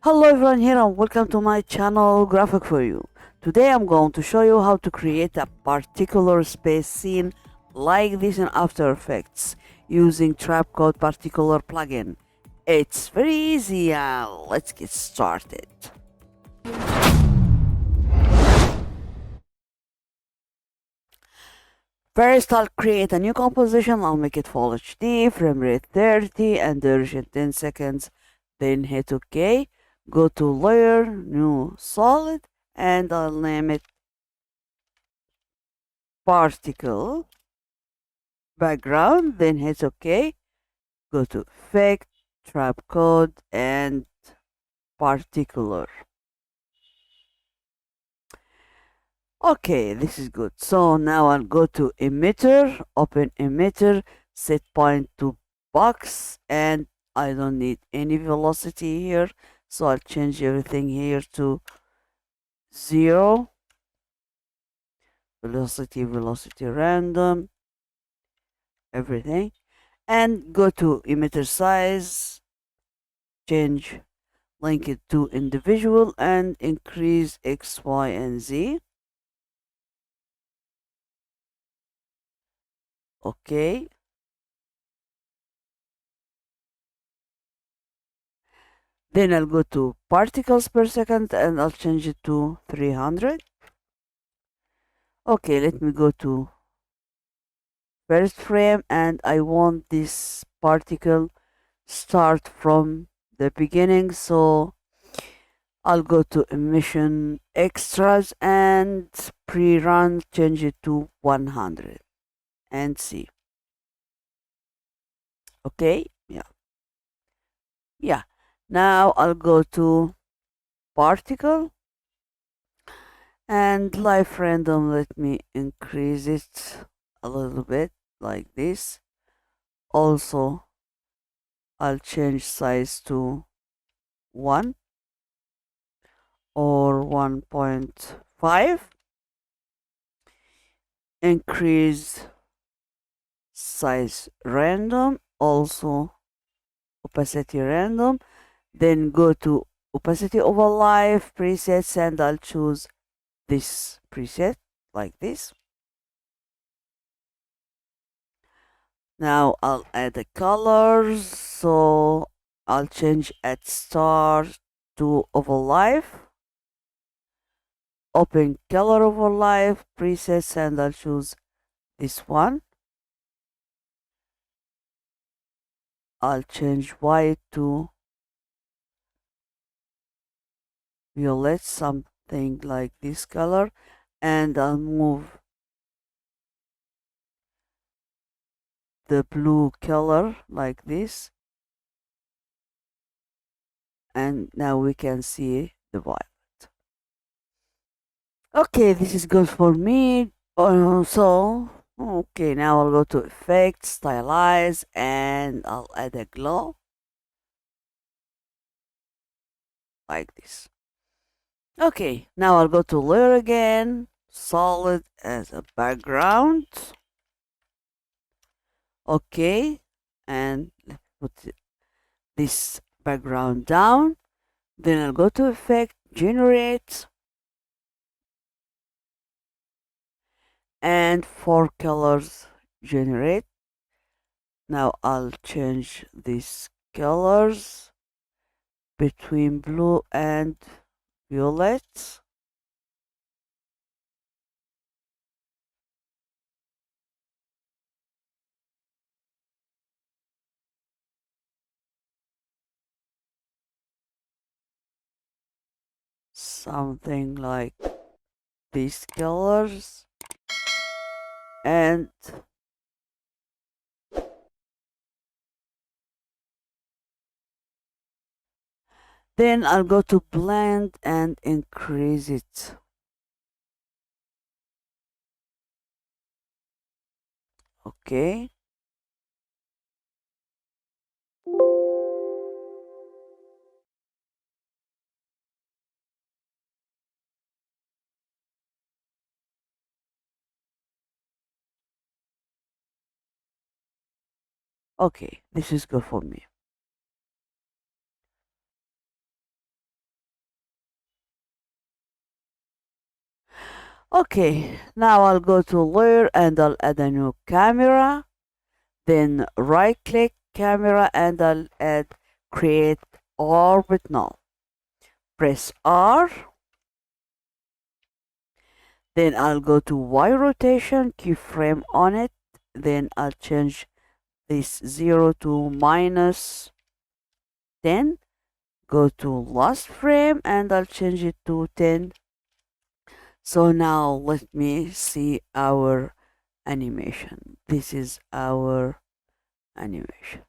Hello everyone here and welcome to my channel Graphic for You. Today I'm going to show you how to create a particular space scene like this in After Effects using Trapcode Particular plugin. It's very easy, let's get started. First I'll create a new composition, I'll make it Full HD, frame rate 30 and duration 10 seconds, then hit OK. Go to layer, new solid, and I'll name it particle background, then hit OK. Go to effect, trap code, and particular. Okay, this is good. So now I'll go to emitter, open emitter, set point to box, and I don't need any velocity here. So I'll change everything here to 0. Velocity random, everything. And go to emitter size, change, link it to individual, and increase X, Y, and Z. Okay. Then I'll go to particles per second and I'll change it to 300. Okay, let me go to first frame and I want this particle start from the beginning, so I'll go to emission extras and pre-run, change it to 100 and see. Okay, yeah. Now I'll go to particle and life random. Let me increase it a little bit like this. Also, I'll change size to 1 or 1.5. Increase size random, also opacity random. Then go to opacity over life presets and I'll choose this preset like this. Now I'll add the colors, so I'll change at star to overlife. Open color overlife presets and I'll choose this one. I'll change white to violet, something like this color, and I'll move the blue color like this, and now we can see the violet. Okay, this is good for me. Okay, now I'll go to effect, stylize, and I'll add a glow like this. Okay, now I'll go to layer again, solid as a background. Okay, and let's put this background down. Then I'll go to effect, generate, and four colors generate. Now I'll change these colors between blue and violet. Something like these colors. And then I'll go to blend and increase it. Okay. Okay, this is good for me. Okay, now I'll go to layer and I'll add a new camera. Then right click camera and I'll add create orbit null. Press R. Then I'll go to Y rotation, keyframe on it. Then I'll change this 0 to minus 10. Go to last frame and I'll change it to 10. So now let me see our animation. This is our animation.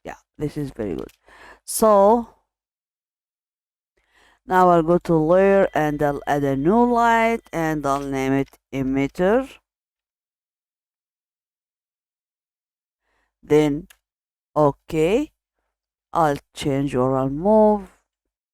Yeah, this is very good. So now I'll go to layer and I'll add a new light and I'll name it emitter. Then okay, I'll change or I'll move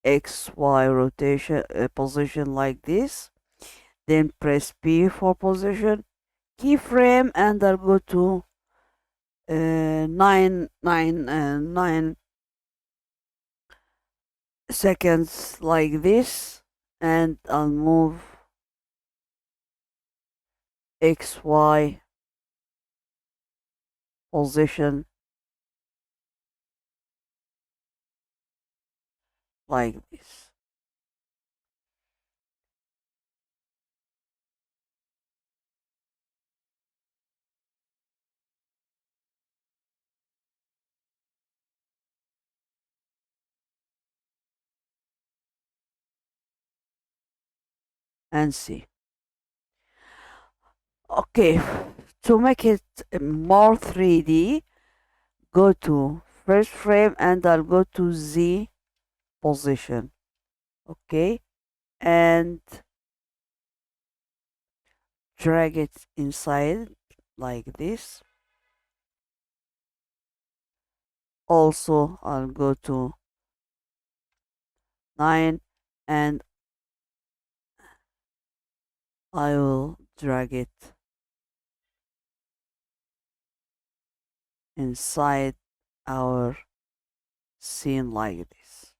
XY rotation position like this. Then press P for position, keyframe, and I'll go to 9 seconds like this, and I'll move XY position like this. And see. Okay, to make it more 3D, go to first frame and I'll go to Z position. Okay, and drag it inside like this. Also, I'll go to 9 and I will drag it inside our scene like this.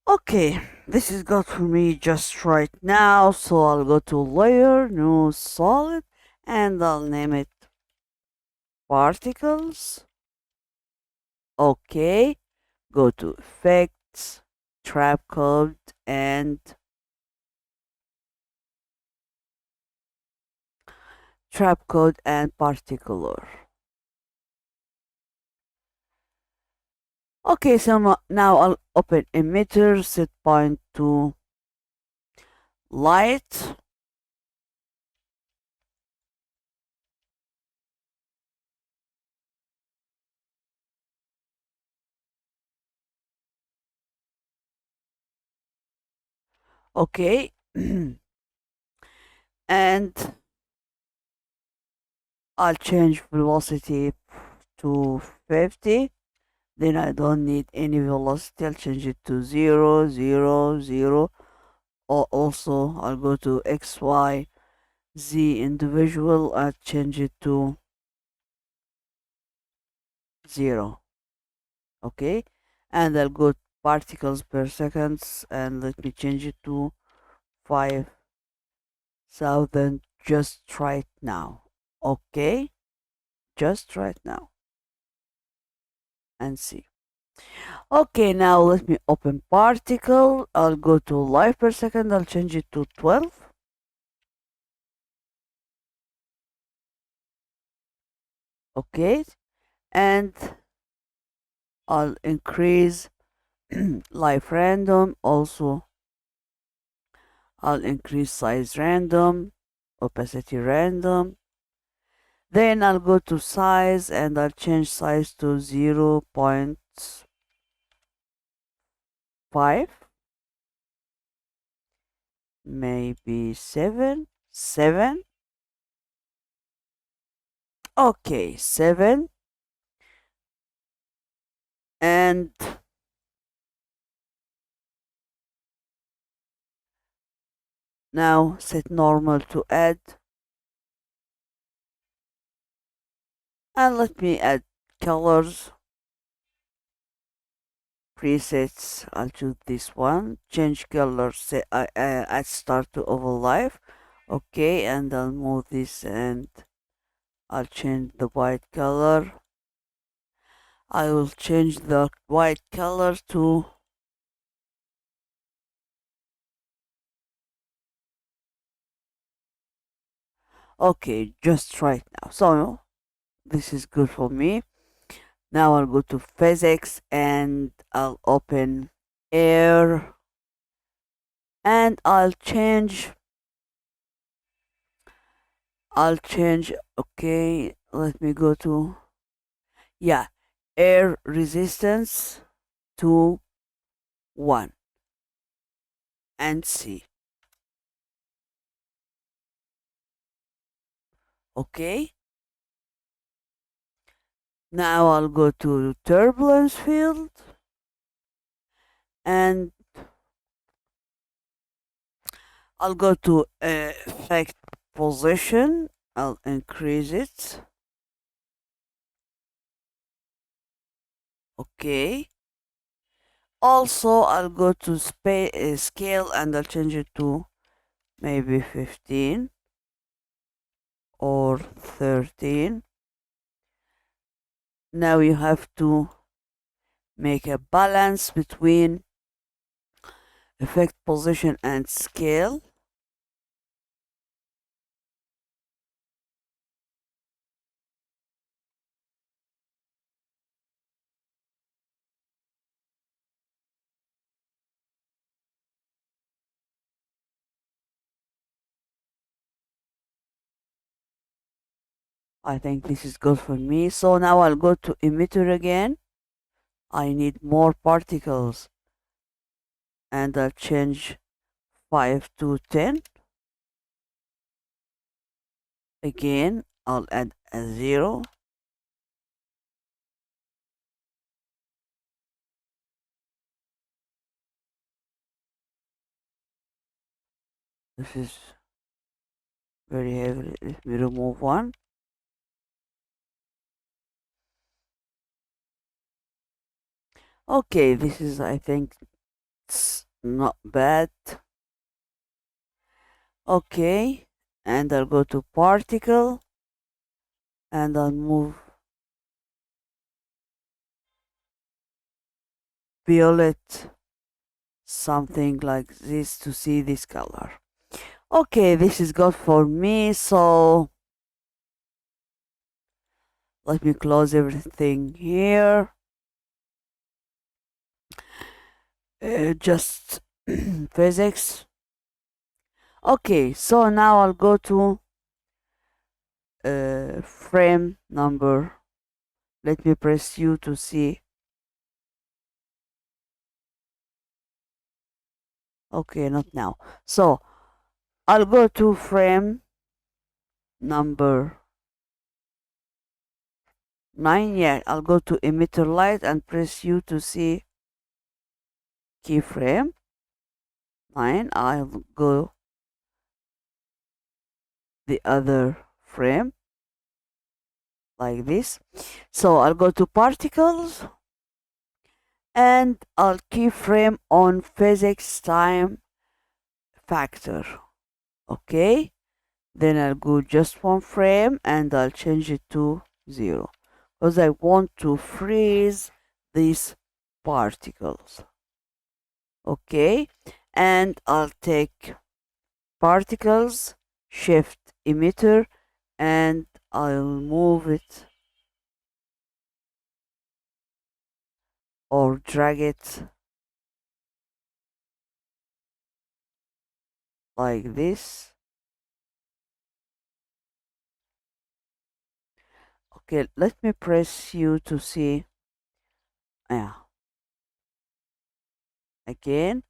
Okay, this is good for me just right now, so I'll go to layer, new solid, and I'll name it particles. Okay, go to effects, Trapcode, and Particular. Okay, so now I'll open emitter, set point to light. Okay, and I'll change velocity to 50. Then I don't need any velocity. I'll change it to 0, 0, 0. Or also, I'll go to X, Y, Z individual. I'll change it to 0. Okay, and I'll go particles per seconds and let me change it to 5,000 just right now. Okay, just right now and see. Okay, now let me open particle. I'll go to life per second. I'll change it to 12. Okay, and I'll increase life random. Also, I'll increase size random, opacity random. Then I'll go to size and I'll change size to 0.5, maybe 7. Okay, 7. And now set normal to add. And let me add colors. presets. I'll choose this one. Change color. Say add start to oval life. Okay, and I'll move this and I'll change the white color. I will change the white color to okay, just right now. So this is good for me. Now I'll go to physics and I'll open air and I'll change okay, let me go to yeah, air resistance to 1 and see. Okay, now I'll go to turbulence field and I'll go to effect position. I'll increase it. Okay. Also, I'll go to scale and I'll change it to maybe 15 or 13. Now you have to make a balance between effect position and scale. I think this is good for me. So now I'll go to emitter again. I need more particles and I'll change 5 to 10. Again, I'll add a 0. This is very heavy. Let me remove one. Okay, this is, I think, it's not bad. Okay, and I'll go to particle and I'll move violet, something like this to see this color. Okay, this is good for me. So let me close everything here. Just physics. Okay, so now I'll go to frame number. Let me press U to see. Okay, not now. So I'll go to frame number 9. Yeah, I'll go to emitter light and press U to see keyframe 9. I'll go the other frame like this. So I'll go to particles and I'll keyframe on physics time factor. Okay, then I'll go just one frame and I'll change it to 0 because I want to freeze these particles. Okay, and I'll take particles, shift emitter, and I'll move it or drag it like this. Okay, let me press U to see. Yeah, again.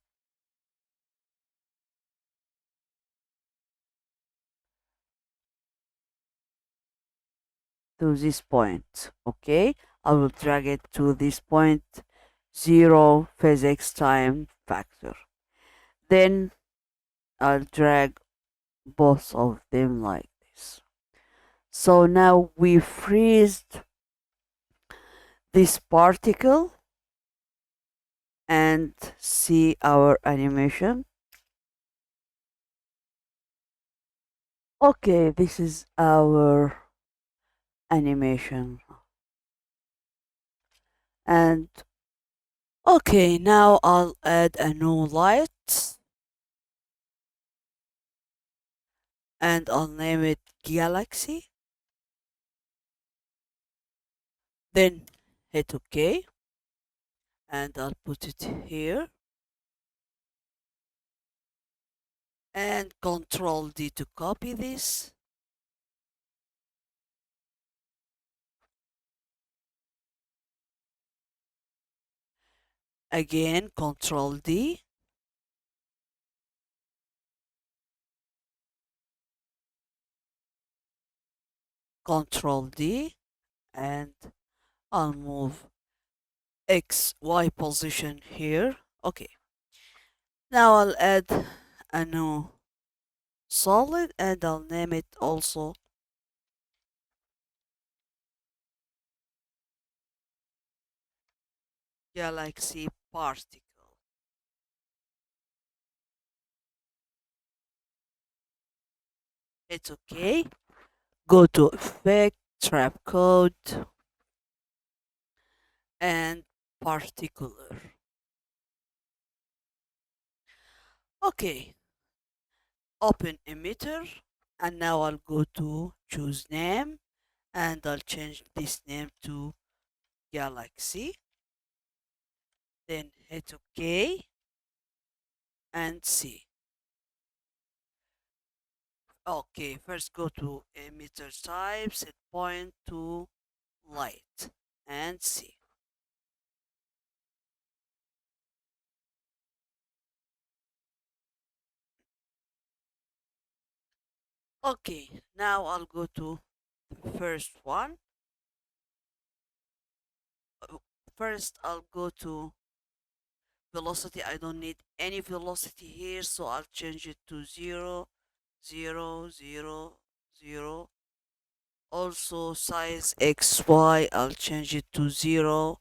To this point. Okay, I will drag it to this point, 0 physics time factor. Then I'll drag both of them like this. So now we freezed this particle and see our animation. Okay, this is our animation. And okay, now I'll add a new light and I'll name it Galaxy. Then hit OK and I'll put it here and Control D to copy this. Again, Control D. Control D and I'll move X, Y position here. Okay, now I'll add a new solid and I'll name it also Galaxy Particle. It's okay. Go to Effect, Trapcode, and Particular. Okay, open emitter, and now I'll go to choose name, and I'll change this name to Galaxy. Then hit OK and see. Okay, first go to emitter type, set point to light, and see. Okay, now I'll go to the first one. First, I'll go to velocity. I don't need any velocity here, so I'll change it to 0, 0, 0, 0. Also, size XY, I'll change it to 0,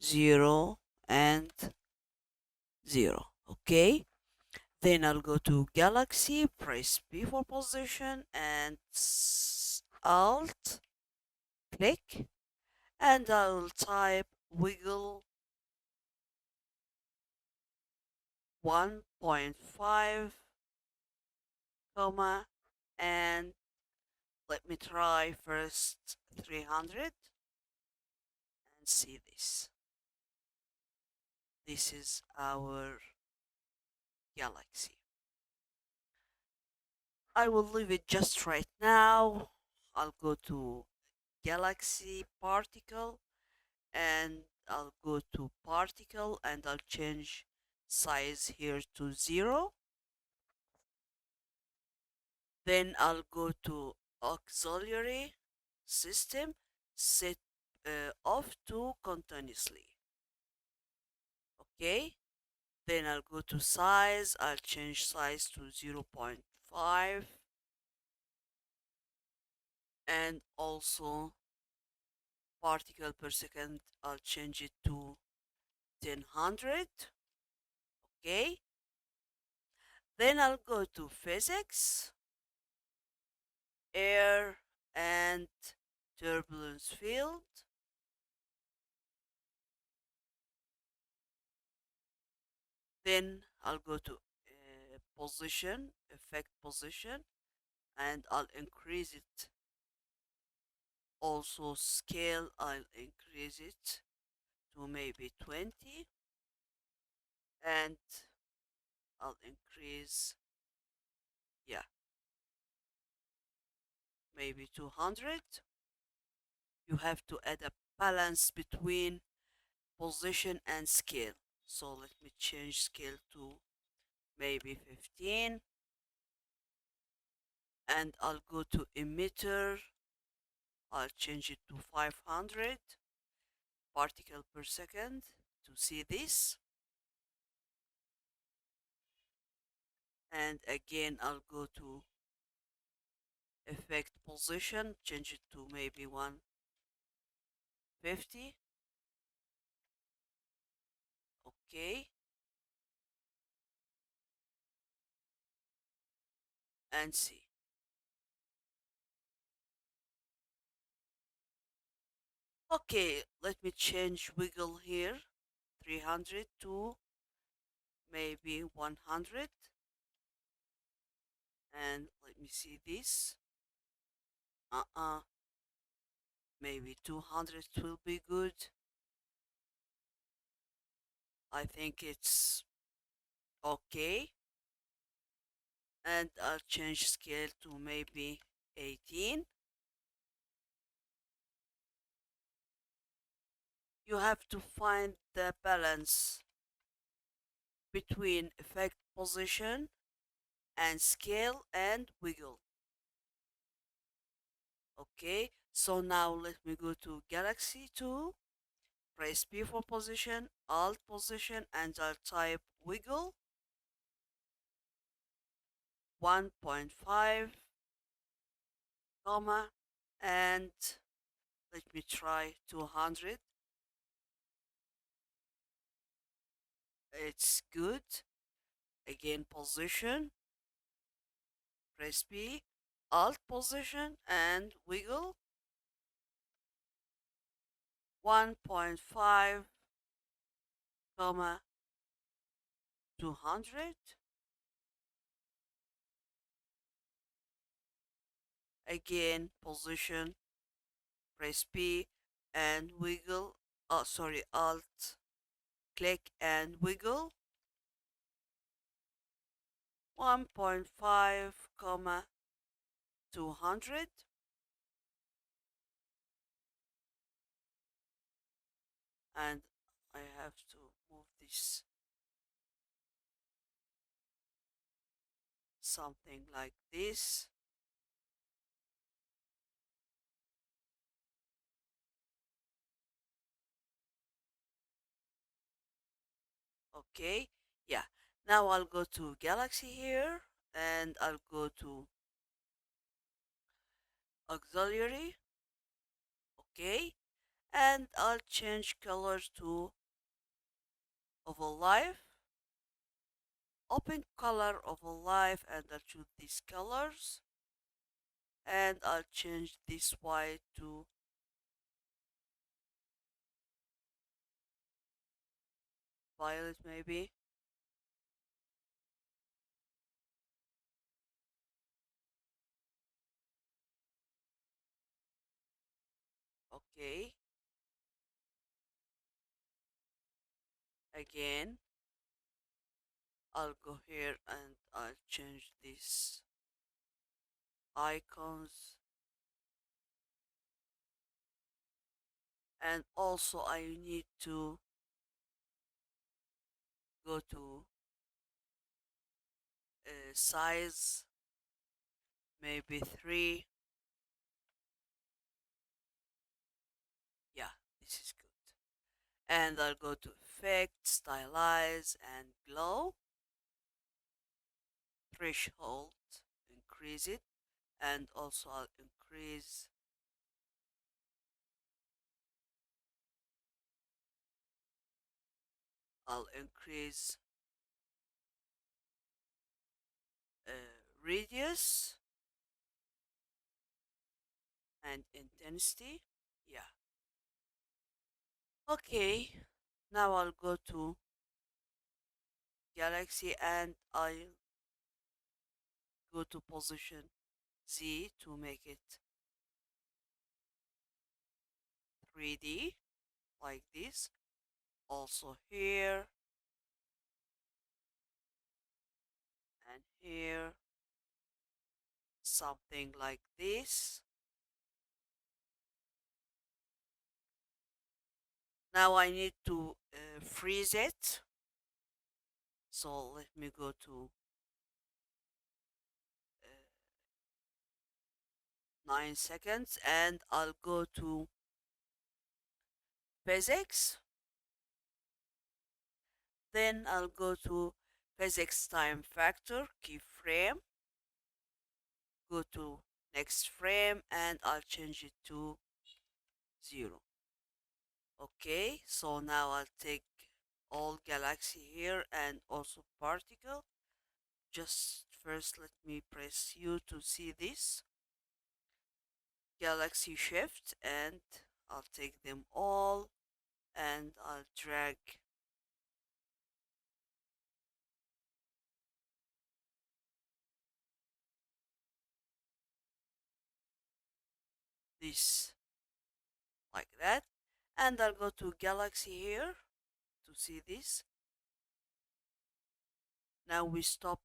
0, and 0. Okay. Then I'll go to Galaxy, press P for position, and Alt, click, and I'll type wiggle 1.5, comma, and let me try first 300 and see this. This is our Galaxy. I will leave it just right now. I'll go to Galaxy Particle and I'll go to Particle and I'll change size here to 0. Then I'll go to Auxiliary System, set off to continuously. Okay. Then I'll go to size. I'll change size to 0.5 and also particle per second. I'll change it to 1000. Okay. Then I'll go to physics, air and turbulence field. Then I'll go to position, effect position, and I'll increase it. Also scale, I'll increase it to maybe 20 and I'll increase, yeah, maybe 200. You have to add a balance between position and scale. So let me change scale to maybe 15 and I'll go to emitter. I'll change it to 500 particle per second to see this. And again, I'll go to effect position, change it to maybe 150. Okay, and see. Okay, let me change wiggle here. 300 to maybe 100. And let me see this. Uh-uh. Maybe 200 will be good. I think it's okay. And I'll change scale to maybe 18. You have to find the balance between effect position and scale and wiggle. Okay, so now let me go to Galaxy 2, press P for position, Alt position, and I'll type wiggle 1.5, comma, and let me try 200. It's good. Again, position, press P, Alt position, and wiggle 1.5, comma, 200. Again, position, press P, and wiggle. Oh, sorry, Alt, click and wiggle 1.5, comma, 200. And I have to move this something like this. Okay, yeah. Now I'll go to Galaxy here and I'll go to auxiliary. Okay, and I'll change colors to oval life. Open color oval life and I'll choose these colors. And I'll change this white to violet maybe. Okay, again, I'll go here and I'll change these icons. And also I need to go to size, maybe 3. Yeah, this is good. And I'll go to effect, stylize, and glow. Threshold, increase it. And also I'll increase uh, radius and intensity. Yeah. Okay. Now I'll go to galaxy and I'll go to position Z to make it 3D like this. Also here and here, something like this. Now I need to freeze it. So let me go to 9 seconds and I'll go to physics. Then I'll go to physics time factor keyframe. Go to next frame and I'll change it to 0. Okay, so now I'll take all galaxy here and also particle. Just first let me press U to see this galaxy shift, and I'll take them all and I'll drag this like that, and I'll go to galaxy here to see this. Now we stop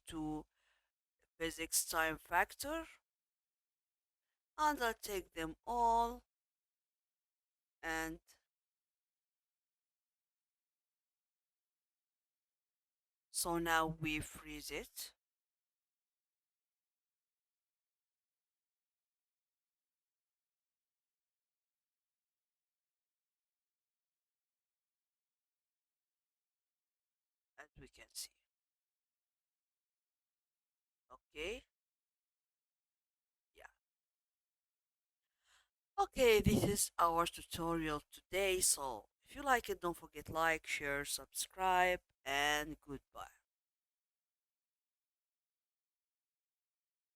to physics time factor, and I'll take them all, and so now we freeze it. As we can see. Okay, yeah. Okay, this is our tutorial today. So if you like it, don't forget like, share, subscribe, and goodbye.